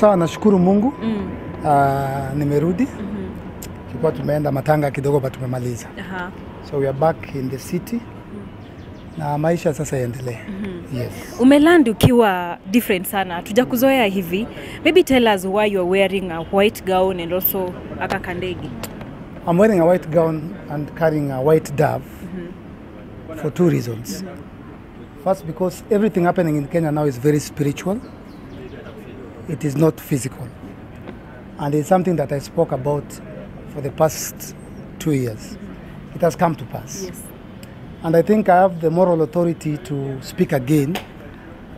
Sawa, nashukuru Mungu. Nimerudi. Tulikuwa tumeenda matanga kidogo pa tumemaliza. So we are back in the city. Na maisha sasa yaendelee. Yes. Umeland ukiwa different sana. Tujakuzoea hivi. Maybe tell us why you are wearing a white gown and also akakandegi. I'm wearing a white gown and carrying a white dove for two reasons. First, because everything happening in Kenya now is very spiritual. It is not physical. And it's something that I spoke about for the past 2 years. It has come to pass. Yes. And I think I have the moral authority to speak again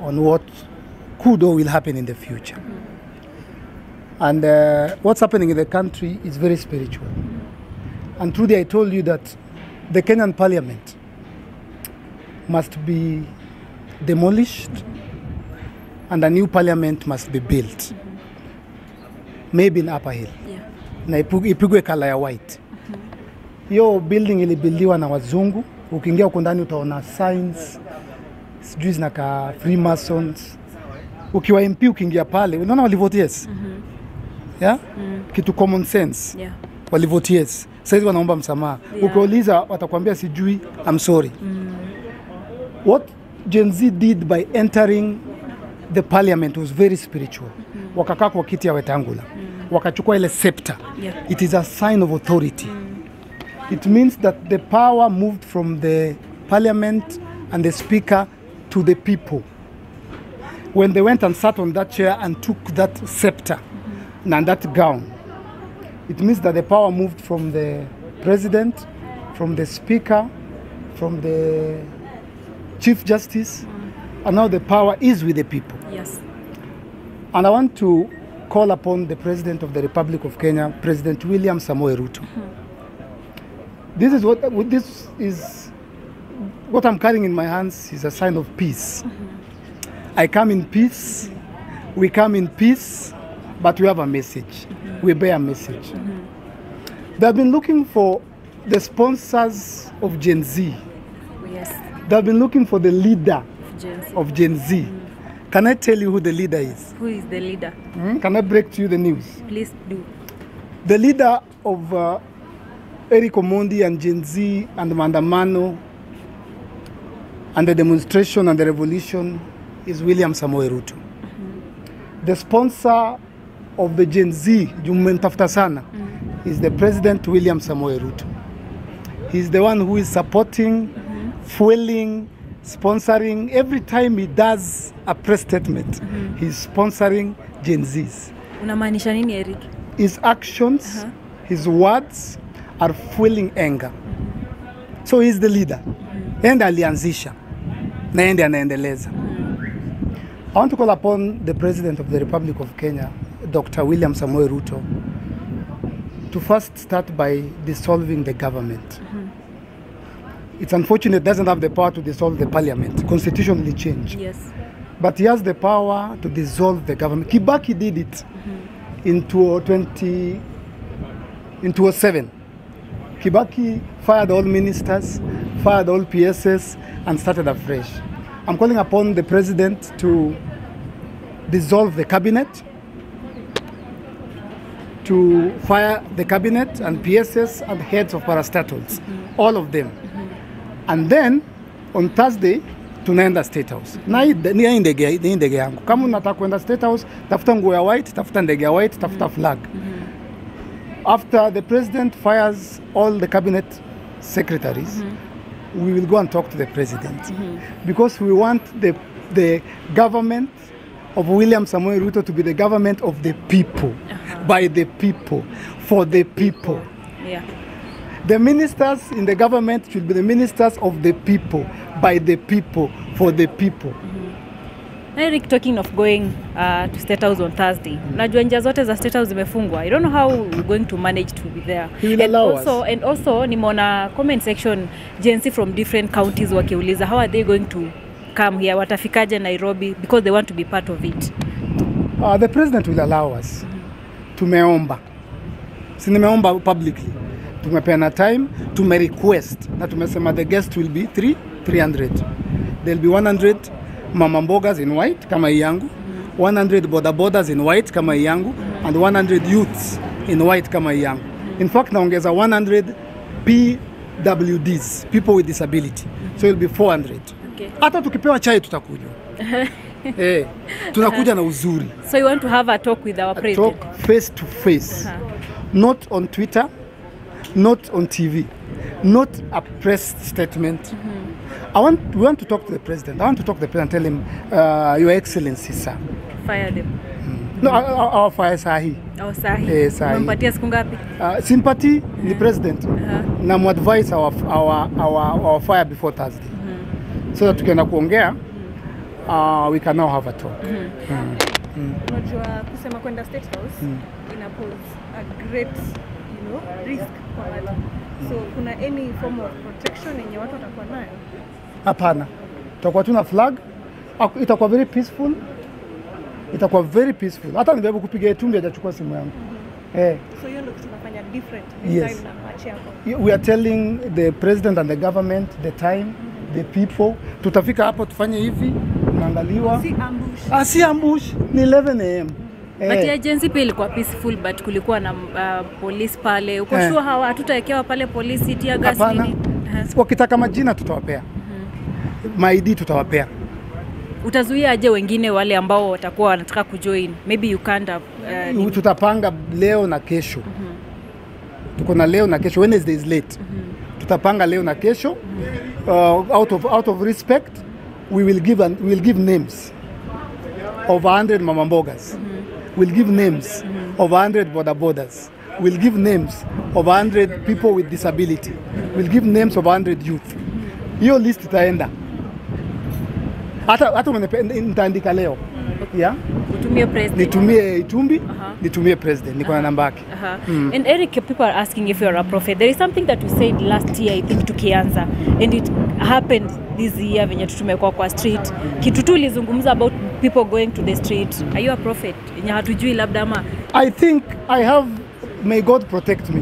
on what could or will happen in the future. And what's happening in the country is very spiritual. And truly I told you that the Kenyan parliament must be demolished and a new parliament must be built. Maybe in Upper Hill. Na ipigwe kala ya white. Hiyo building ilibuildiwa na wazungu. Ukiingia huko ndani utaona signs, sijui zinaka Freemasons. Ukiwa MP ukiingia pale, unaona walivote yes. Yeah? Kitu common sense. Yeah. Walivote yes. Sasa wanaomba msamaha. Ukiuliza watakwambia sijui, I'm sorry. What Gen Z did by entering the parliament was very spiritual. Wakakaa kwa kiti ya Wetangula. Wakachukua ile scepter. It is a sign of authority. It means that the power moved from the parliament and the speaker to the people. When they went and sat on that chair and took that scepter and that gown, it means that the power moved from the president, from the speaker, from the chief justice, and now the power is with the people. Yes. And I want to call upon the President of the Republic of Kenya, President William Samoei Ruto. This is what I'm carrying in my hands is a sign of peace. I come in peace, we come in peace, but we have a message. We bear a message. They have been looking for the sponsors of Gen Z. Yes. They have been looking for the leader of Gen Z. Can I tell you who the leader is? Who is the leader? Can I break to you the news? Please do. The leader of Eric Omondi and Gen Z and the Mandamano and the demonstration and the revolution is William Samoei Ruto. The sponsor of the Gen Z, Jumentafuta sana, is the President William Samoei Ruto. He's the one who is supporting, fueling, sponsoring. Every time he does a press statement, he's sponsoring Gen Zs. Unamaanisha nini, Eric? His actions, his words are fueling anger. So he's the leader. Enda alianzisha. Na ende anaendeleza. I want to call upon the President of the Republic of Kenya, Dr. William Samoei Ruto, to first start by dissolving the government. It's unfortunate it doesn't have the power to dissolve the parliament, constitutionally changed. Yes. But he has the power to dissolve the government. Kibaki did it in 2007. Kibaki fired all ministers, fired all PSS, and started afresh. I'm calling upon the president to dissolve the cabinet, to fire the cabinet and PSS and heads of parastatals, all of them. And then on Thursday, tunaenda StateHouse. Na hii ndege yangu. Kama unataka kwenda StateHouse, tafuta nguo ya white, tafuta ndege ya white, tafuta flag. After the president fires all the cabinet secretaries, we will go and talk to the president. Because we want the government of William Samoei Ruto to be the government of the people, by the people, for the people. Yeah. The ministers in the government should be the ministers of the people, by the people, for the people. Eric, talking of going to StateHouse on Thursday, najua njia zote za StateHouse zimefungwa. I don't know how we're going to manage to be there. He will allow us. And also, nimeona comment section, Gen Z from different counties wakiuliza, how are they going to come here? Watafikaje Nairobi? Because they want to be part of it. The president will allow us. Tumeomba. Si nimeomba publicly. Tumepeana time, tumerequest. Na tumesema the guest will be 300. There'll be 100 mama mbogas in white kama yangu, 100 bodabodas in white kama yangu, and 100 youths in white kama yangu. In fact, naongeza 100 PWDs, people with disability. So it'll be 400. Okay. Hata tukipewa chai tutakunywa. Tunakuja na uzuri. So you want to have a talk with our president? Talk face to face. Not on Twitter, not on TV, not a press statement. We want to talk to the president. I want to talk to the president, tell him, Your Excellency, sir. Fire them. No, our fire sahi. Our sahi. Sahi. Umempatia siku ngapi? Sympathy, the president. Na advise our fire before Thursday. So that tukienda kuongea, we can now have a talk. Unajua kusema kwenda StateHouse ina pose a great, risk kwa watu. So kuna any form of protection yenye watu watakuwa nayo? Hapana. Tutakuwa tuna flag. Itakuwa very peaceful. Itakuwa very peaceful. Hata nibebe kupiga Itumbi hajachukua simu yangu. So hiyo ndio tunafanya different yes. time na match yako. We are telling the president and the government the time, the people. Tutafika hapo tufanye hivi, tunaangaliwa. Si ambush. Si ambush, ni 11 am. But agency pia ilikuwa peaceful, but kulikuwa na police pale. Uko sure hawa hatutawekewa pale polisi tia gas nini? Wakitaka majina tutawapea. Maidi tutawapea. Utazuia aje wengine wale ambao watakuwa wanataka kujoin? Maybe you can't tutapanga leo na kesho. Tuko na leo na kesho. Wednesday is late. Tutapanga leo na kesho. Out of respect, we will give names of 100 mama mbogas. We'll give names of 100 bodabodas. We'll give names of 100 people with disability. We'll give names of 100 youth. Hiyo list itaenda. Hata nitaandika leo. Yeah? Utumie president. Nitumie Itumbi, nitumie president. Niko na namba yake. And Eric, people are asking if you're a prophet. There is something that you said last year, I think tukianza, and it happened this year venye tumekuwa kwa street. Kitu tu ulizungumza about people going to the street. Are you a prophet? Yenye hatujui labda ama. I think I have, may God protect me.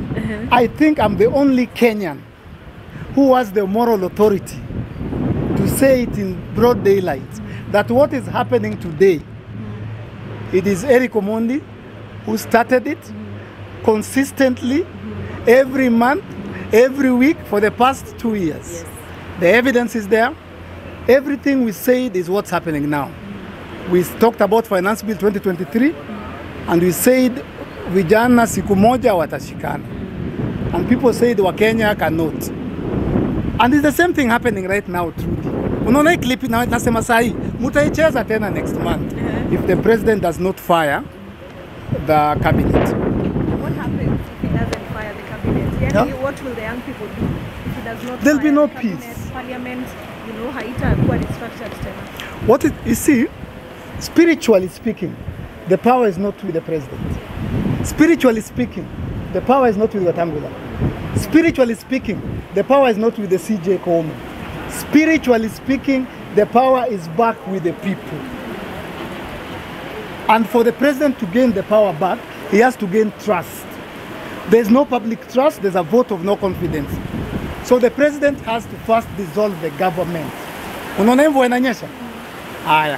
I think I'm the only Kenyan who has the moral authority to say it in broad daylight that what is happening today, it is Eric Omondi who started it consistently every month, every week for the past 2 years. Yes. The evidence is there. Everything we said is what's happening now. We talked about Finance Bill 2023 and we said vijana siku moja watashikana. And people said Wakenya cannot. And it's the same thing happening right now, Trudy. Unaona clip na nasema sahi, mutaicheza tena next month if the president does not fire the cabinet. What happens if he doesn't fire the cabinet? Yani, what will the young people do if he does not There'll fire be no the cabinet, peace. Parliament, haitakuwa restructured tena. What you see, spiritually speaking, the power is not with the president. Spiritually speaking, the power is not with Wetangula. Spiritually speaking, the power is not with the CJ Koome. Spiritually speaking, the power is back with the people. And for the president to gain the power back, he has to gain trust. There's no public trust, there's a vote of no confidence. So the president has to first dissolve the government. Unaona hivyo inanyesha? Haya.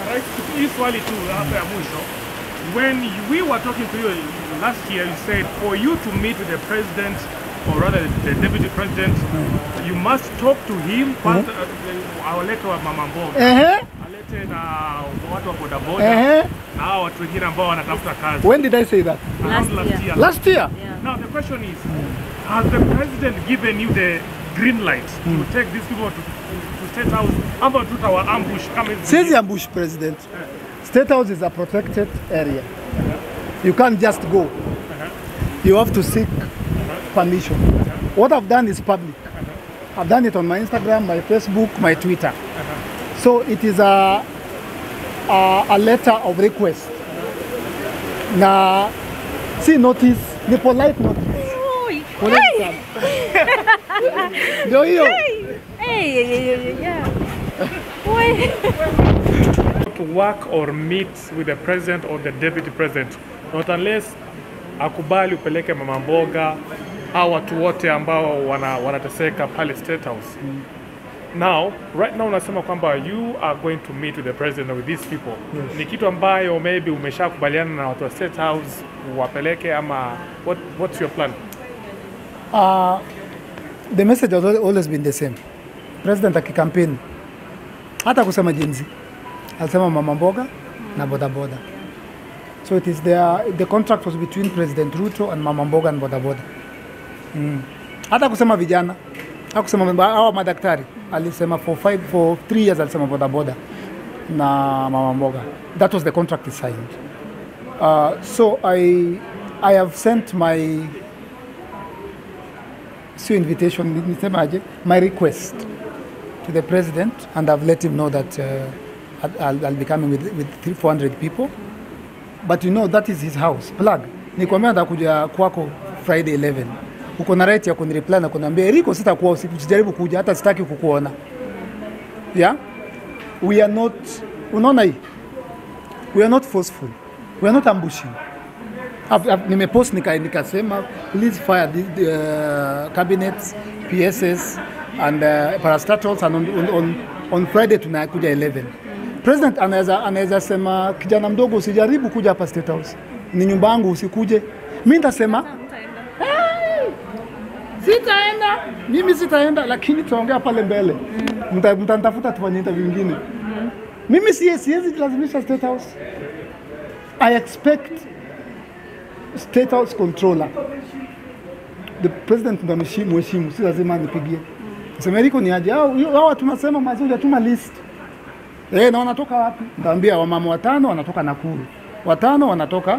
Alright, hii swali tu hapa ya mwisho. When we were talking to you last year, you said for you to meet with the president, or rather the deputy president, you must talk to him first. Awalete wa mama mboga, alete na watu wa bodaboda, na watu wengine ambao wanatafuta kazi. When did I say that? Last year. Last year? Yeah. Now the question is, has the president given you the green light to take these people to StateHouse? About to our ambush coming. Says the ambush president. StateHouse is a protected area. You can't just go. You have to seek permission. What I've done is public. I've done it on my Instagram, my Facebook, my Twitter. So it is a letter of request. Now, see notice, the polite notice. To work or meet with the president or the deputy president, not unless akubali upeleke mama mboga au watu wote ambao wanateseka pale StateHouse. Now, right now unasema kwamba you are going to meet with the president with these people. Yes. Ni kitu ambayo maybe umeshakubaliana na watu wa State House wapeleke ama what's your plan? The message has always been the same. President akikampeni hata kusema jinsi alisema mama mboga na boda boda. So it is the contract was between President Ruto and mama mboga and boda boda. Hata kusema vijana, hata kusema hawa madaktari alisema for 3 years alisema boda boda na mama mboga. That was the contract he signed. So I have sent my invitation, my request to the president, and I've let him know that I'll be coming with 400 people. But you know, that is his house. Plug. Nikwambia nitakuja kwako Friday 11. Uko na right ya kunireply na kuniambia Eriko sitakuwa usiku, usijaribu kuja, hata sitaki kukuona. Yeah? We are not, unaona hii? We are not forceful. We are not ambushing. Nimepost nikasema please fire the cabinets, PSS and parastatals, and on Friday tunakuja 11. President anaweza sema kijana mdogo usijaribu kuja hapa State House. Ni nyumba yangu usikuje. Mimi nitasema sitaenda. Mimi sitaenda, lakini tutaongea pale mbele. Mtanitafuta tufanye interview nyingine. Mimi siwezi lazimisha State House. I expect State House controller. The president ndo mheshimu, si lazima nipigie. Sema Eriko ni aje? Hao tunasema mazuri, hatuma list. Na wanatoka wapi? Nitaambia wamama 5 wanatoka Nakuru. 5 wanatoka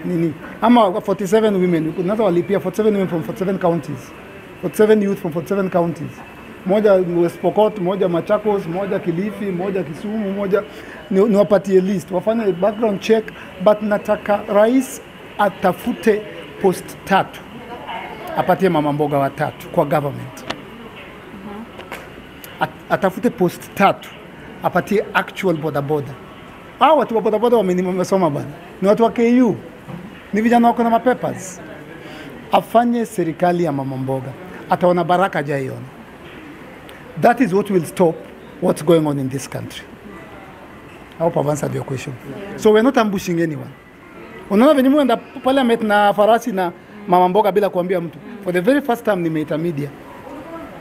nini? Ama 47 women. Unaweza walipia 47 women from 47 counties. 47 youth from 47 counties. Moja West Pokot, moja Machakos, moja Kilifi, moja Kisumu, moja niwapatie list. Wafanye background check, but nataka rais atafute post 3. Apatie mama mboga 3 kwa government. Atafute post 3. Apatie actual boda boda. Hao watu wa boda boda wamesoma bana. Ni watu wa KU. Ni vijana wako na mapapers. Afanye serikali ya mama mboga. Ataona baraka jaiona. That is what will stop what's going on in this country. I hope I've answered your question. So we're not ambushing anyone. Unaona venye mwenda parliament na farasi na mama mboga bila kuambia mtu. For the very first time nimeita media.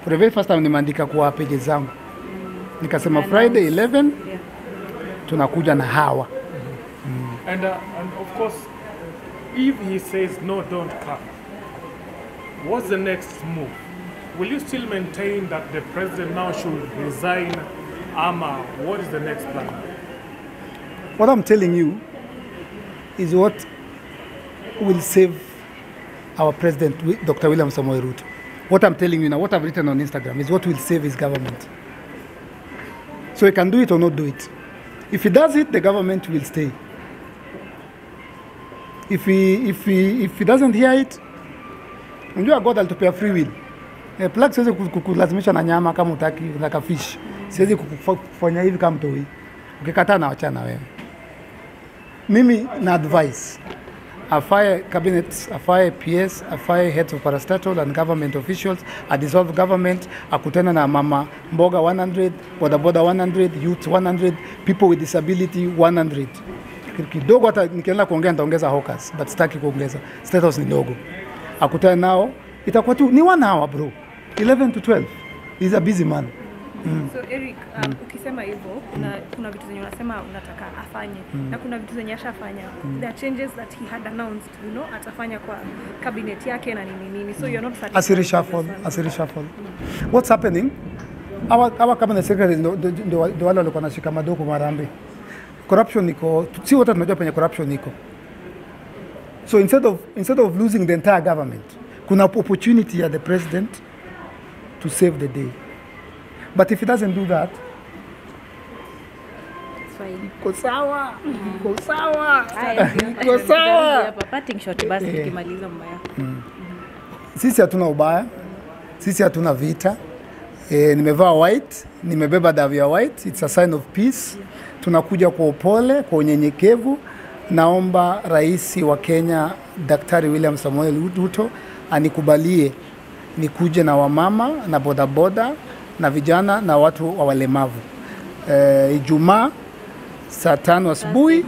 For the very first time nimeandika kwa pages zangu. Nikasema Friday 11 tunakuja na hawa. And of course, if he says no, don't come, what's the next move? Will you still maintain that the president now should resign? Ama, what is the next plan? What I'm telling you is what will save our president, Dr. William Samoei Ruto. What I'm telling you now, what I've written on Instagram, is what will save his government. So he can do it or not do it. If he does it, the government will stay. If he doesn't hear it, unajua God alitupea free will. Plug siwezi kulazimisha na nyama kama utaki, like a fish. Siwezi kufanya hivi kama mtoi. Ukikataa na wachana wewe. Mimi na advice. Afire cabinets, afire PS, afire heads of parastatal and government officials, a dissolve government, akutana na mama mboga 100, boda boda 100, youth 100, people with disability 100. Kidogo hata nikienda kuongea nitaongeza hawkers, but sitaki kuongeza. Status ni dogo. Akutana nao, itakuwa tu ni 1 hour bro. 11 to 12. He's a busy man. So Eric, ukisema hivyo kuna vitu zenye unasema unataka afanye na kuna vitu zenye ashafanya. There are changes that he had announced, you know, atafanya kwa cabinet yake na nini. So you're not satisfied. Asirishafall. What's happening? Our cabinet secretary ndio wale walikuwa wanashika madoko marambe. Corruption iko, si wote tunajua penye corruption iko. So instead of losing the entire government, kuna opportunity ya the president to save the day. But if he doesn't do that, iko sawa. Parting shot basi tukimaliza mbaya. Sisi hatuna ubaya. Sisi hatuna vita. Nimevaa white, nimebeba davi ya white. It's a sign of peace. Tunakuja kwa upole, kwa unyenyekevu. Naomba rais wa Kenya Daktari William Samoei Ruto anikubalie nikuje na wamama na bodaboda na vijana na watu wa walemavu. Ijumaa saa 5 asubuhi,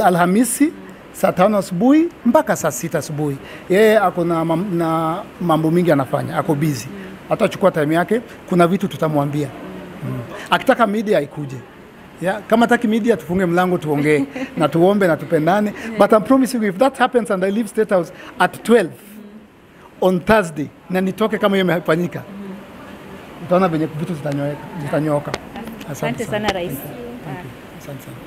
Alhamisi saa 5 asubuhi mpaka saa 6 asubuhi. Yeye ako na mambo mingi anafanya, ako busy. Hata chukua time yake, kuna vitu tutamwambia. Akitaka media ikuje. Yeah, kama taki media tufunge mlango tuongee na tuombe na tupendane. But I'm promising you, if that happens and I leave StateHouse at 12 on Thursday na nitoke kama hiyo imefanyika, utaona venye vitu zitanyooka. Asante sana rais. Asante sana.